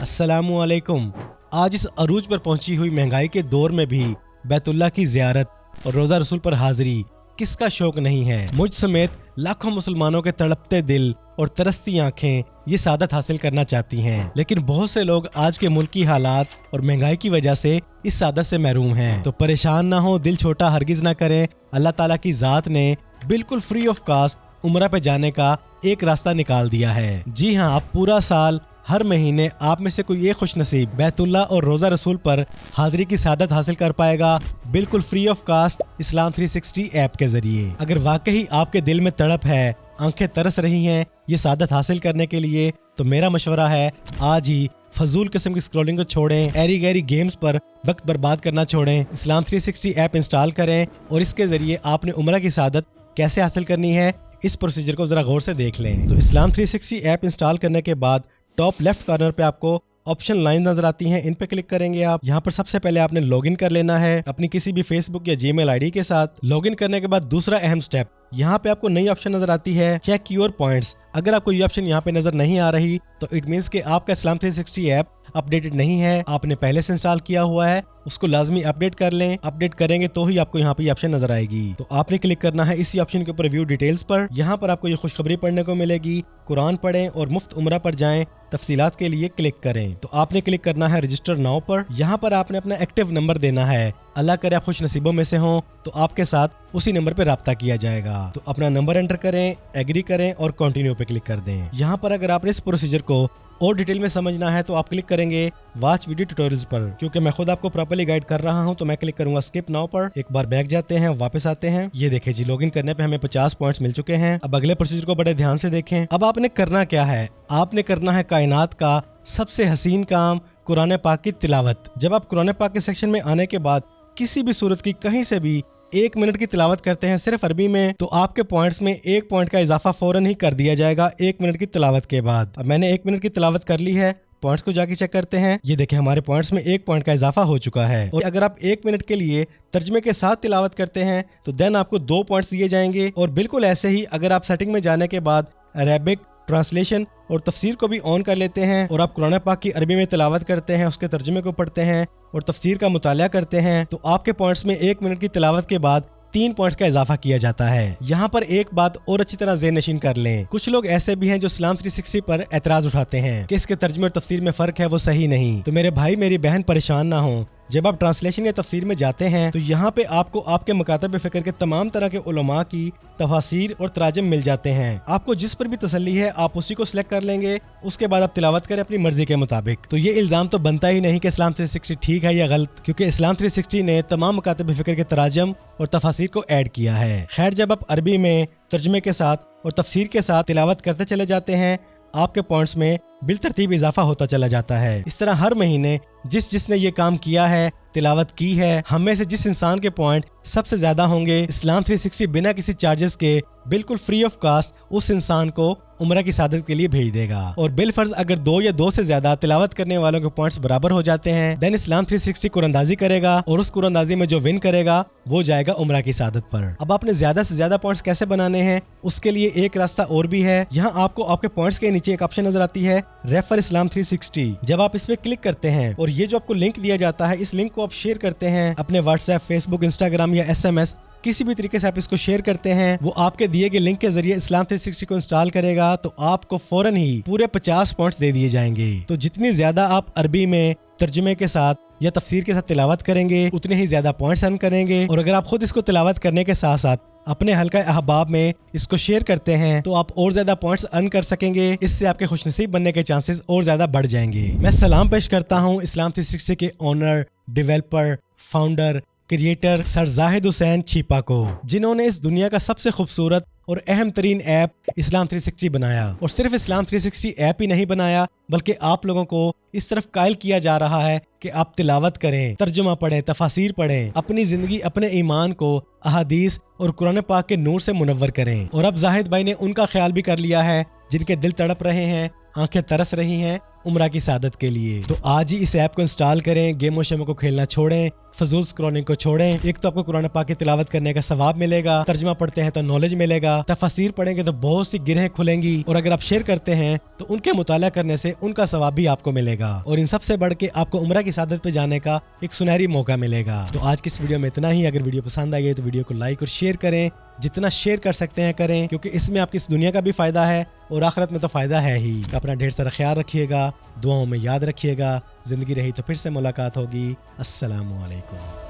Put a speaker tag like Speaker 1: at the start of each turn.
Speaker 1: अस्सलामु अलैकुम। आज इस अरूज पर पहुंची हुई महंगाई के दौर में भी बैतुल्लाह की ज़ियारत और रोज़ा रसूल पर हाजिरी किसका शौक नहीं है। मुझ समेत लाखों मुसलमानों के तड़पते दिल और तरसती आंखें ये सादत हासिल करना चाहती हैं, लेकिन बहुत से लोग आज के मुल्की हालात और महंगाई की वजह से इस सादत से महरूम हैं। तो परेशान ना हो, दिल छोटा हरगिज ना करें। अल्लाह ताला की ज़ात ने बिल्कुल फ्री ऑफ कास्ट उम्रा पे जाने का एक रास्ता निकाल दिया है। जी हाँ, आप पूरा साल हर महीने आप में से कोई एक खुश नसीब बैतुल्लाह और रोज़ा रसूल पर हाजिरी की सादत हासिल कर पाएगा, बिल्कुल free of cost Islam 360 app के जरिए। अगर वाकई आपके दिल में तड़प है, आंखें तरस रही हैं ये सादत हासिल करने के लिए, तो मेरा मशवरा है आज ही फजूल किस्म की स्क्रॉलिंग को छोड़ें, एरी गैरी गेम्स पर वक्त बर्बाद करना छोड़ें, इस्लाम 360 ऐप इंस्टॉल करें और इसके जरिए आपने उम्रा की सादत कैसे हासिल करनी है इस प्रोसीजर को जरा गौर से देख लें। तो इस्लाम 360 ऐप इंस्टॉल करने के बाद टॉप लेफ्ट कॉर्नर पे आपको ऑप्शन लाइन नजर आती हैं, इन पे क्लिक करेंगे आप। यहाँ पर सबसे पहले आपने लॉगिन कर लेना है अपनी किसी भी फेसबुक या जीमेल आईडी के साथ। लॉगिन करने के बाद दूसरा अहम स्टेप, यहाँ पे आपको नई ऑप्शन नजर आती है चेक योर पॉइंट्स। अगर आपको ये ऑप्शन यहाँ पे नजर नहीं आ रही तो इट मीन्स कि आपका इस्लाम 360 ऐप अपडेटेड नहीं है, आपने पहले से इंस्टॉल किया हुआ है, उसको लाजमी अपडेट कर लें। अपडेट करेंगे तो ही आपको यहाँ पे ये ऑप्शन नजर आएगी। तो आपने क्लिक करना है इसी ऑप्शन के ऊपर व्यू डिटेल्स पर। यहाँ पर आपको ये खुशखबरी पढ़ने को मिलेगी, कुरान पढ़ें और मुफ्त उम्रा पर जाएं, तफसीलात के लिए क्लिक करें। तो आपने क्लिक करना है रजिस्टर नाउ पर। यहाँ पर आपने अपना एक्टिव नंबर देना है। अल्लाह करे आप खुश नसीबों में से हों तो आपके साथ उसी नंबर पे राब्ता किया जाएगा। तो अपना नंबर एंटर करें, एग्री करें और कंटिन्यू पे क्लिक कर दें। यहाँ पर अगर आपने इस प्रोसीजर को और डिटेल में समझना है तो आप क्लिक करेंगे वॉच वीडियो ट्यूटोरियल्स पर। क्योंकि मैं खुद आपको प्रॉपर्ली गाइड कर रहा हूं तो मैं क्लिक करूंगा स्किप नाउ पर। एक बार बैक जाते हैं, वापस आते हैं। ये देखें जी, लॉगिन करने पे हमें 50 पॉइंट्स मिल चुके हैं। अब अगले प्रोसीजर को बड़े ध्यान से देखें। अब आपने करना क्या है, आपने करना है कायनात का सबसे हसीन काम, कुरान पाक की तिलावत। जब आप कुरान पाक के सेक्शन में आने के बाद किसी भी सूरत की कहीं से भी 1 मिनट की तिलावत करते हैं सिर्फ अरबी में, तो आपके पॉइंट्स में 1 पॉइंट का इजाफा फौरन ही कर दिया जाएगा 1 मिनट की तिलावत के बाद। अब मैंने 1 मिनट की तिलावत कर ली है, पॉइंट्स को जाके चेक करते हैं। ये देखें हमारे पॉइंट्स में 1 पॉइंट का इजाफा हो चुका है। और अगर आप 1 मिनट के लिए तर्जमे के साथ तिलावत करते हैं तो देन आपको 2 पॉइंट्स दिए जाएंगे। और बिल्कुल ऐसे ही अगर आप सेटिंग में जाने के बाद अरेबिक ट्रांसलेशन और तफसीर को भी ऑन कर लेते हैं और आप कुरान पाक की अरबी में तिलावत करते हैं, उसके तर्जुमे को पढ़ते हैं और तफसीर का मुताला करते हैं, तो आपके पॉइंट्स में 1 मिनट की तिलावत के बाद 3 पॉइंट्स का इजाफा किया जाता है। यहाँ पर एक बात और अच्छी तरह ज़हन नशीन कर लें, कुछ लोग ऐसे भी हैं जो इस्लाम 360 पर एतराज उठाते हैं कि इसके तर्जुमे और तफसीर में फर्क है, वो सही नहीं। तो मेरे भाई मेरी बहन परेशान ना हो, जब आप ट्रांसलेशन या तफसीर में जाते हैं तो यहाँ पे आपको आपके मुकातब फ़िक्र के तमाम तरह के उलमा की तफासीर और तराजम मिल जाते हैं। आपको जिस पर भी तसल्ली है आप उसी को सिलेक्ट कर लेंगे, उसके बाद आप तिलावत करें अपनी मर्जी के मुताबिक। तो ये इल्ज़ाम तो बनता ही नहीं कि इस्लाम 360 ठीक है या गलत, क्योंकि इस्लाम 360 ने तमाम मुकातब फ़िक्र के तराजम और तफासीर को ऐड किया है। खैर, जब आप अरबी में तर्जुमे के साथ और तफसीर के साथ तिलावत करते चले जाते हैं, आपके पॉइंट्स में बिलतरतीब इजाफा होता चला जाता है। इस तरह हर महीने जिसने ये काम किया है, तिलावत की है, हम में से जिस इंसान के पॉइंट सबसे ज्यादा होंगे, इस्लाम 360 बिना किसी चार्जेस के बिल्कुल फ्री ऑफ कास्ट उस इंसान को उम्रा की सादत के लिए भेज देगा। और बिलफर्ज अगर 2 या 2 से ज्यादा तिलावत करने वालों के पॉइंट्स बराबर हो जाते हैं, देन इस्लाम 360 कुरानंदाजी करेगा और उस कुरानंदाजी में जो विन करेगा वो जाएगा उम्रा की सादत पर। अब आपने ज्यादा से ज्यादा पॉइंट्स कैसे बनाने हैं, उसके लिए एक रास्ता और भी है। यहाँ आपको आपके पॉइंट्स के नीचे एक ऑप्शन नजर आती है रेफर इस्लाम 360। जब आप इस पे क्लिक करते हैं और ये जो आपको लिंक दिया जाता है, इस लिंक को आप शेयर करते हैं अपने व्हाट्सएप, फेसबुक, इंस्टाग्राम या SMS, किसी भी तरीके से आप इसको शेयर करते हैं, वो आपके दिए गए लिंक के जरिए इस्लाम 360 को इंस्टॉल करेगा, तो आपको फौरन ही पूरे 50 पॉइंट्स दे दिए जाएंगे। तो जितनी ज्यादा आप अरबी में तर्जुमे के साथ या तफसीर के साथ तिलावत करेंगे, उतने ही ज्यादा पॉइंट्स अर्न करेंगे। और अगर आप खुद इसको तिलावत करने के साथ साथ अपने हल्का अहबाब में इसको शेयर करते हैं तो आप और ज्यादा पॉइंट्स अर्न कर सकेंगे। इससे आपके खुशनसीब बनने के चांसेस और ज्यादा बढ़ जाएंगे। मैं सलाम पेश करता हूँ इस्लाम 360 के owner, developer, founder, creator sir Zahid Hussain Chhipa को, जिन्होंने इस दुनिया का सबसे खूबसूरत और अहम तरीन ऐप इस्लाम 360 बनाया। और सिर्फ इस्लाम 360 ऐप ही नहीं बनाया, बल्कि आप लोगों को इस तरफ कायल किया जा रहा है कि आप तिलावत करें, तर्जुमा पढ़ें, तफासीर पढ़ें, अपनी जिंदगी, अपने ईमान को अहादीस और कुरान पाक के नूर से मुनव्वर करें। और अब जाहिद भाई ने उनका ख्याल भी कर लिया है जिनके दिल तड़प रहे हैं, आंखें तरस रही हैं उम्रा की सादत के लिए। तो आज ही इस ऐप को इंस्टॉल करें, गेमों शेमों को खेलना छोड़ें, फजूल स्क्रॉलिंग को छोड़ें। एक तो आपको कुरान पाक की तिलावत करने का सवाब मिलेगा, तर्जुमा पढ़ते हैं तो नॉलेज मिलेगा, तफसीर पढ़ेंगे तो बहुत सी गिरहें खुलेंगी, और अगर आप शेयर करते हैं तो उनके मुताला करने से उनका सवाब भी आपको मिलेगा, और इन सबसे बढ़ के आपको उम्रा की सादत पे जाने का एक सुनहरी मौका मिलेगा। तो आज की इस वीडियो में इतना ही। अगर वीडियो पसंद आई है तो वीडियो को लाइक और शेयर करें, जितना शेयर कर सकते हैं करें, क्योंकि इसमें आपकी इस दुनिया का भी फायदा है और आखिरत में तो फायदा है ही। अपना ढेर सारा ख्याल रखिएगा, दुआओं में याद रखिएगा। जिंदगी रही तो फिर से मुलाकात होगी। अस्सलामु अलैकुम।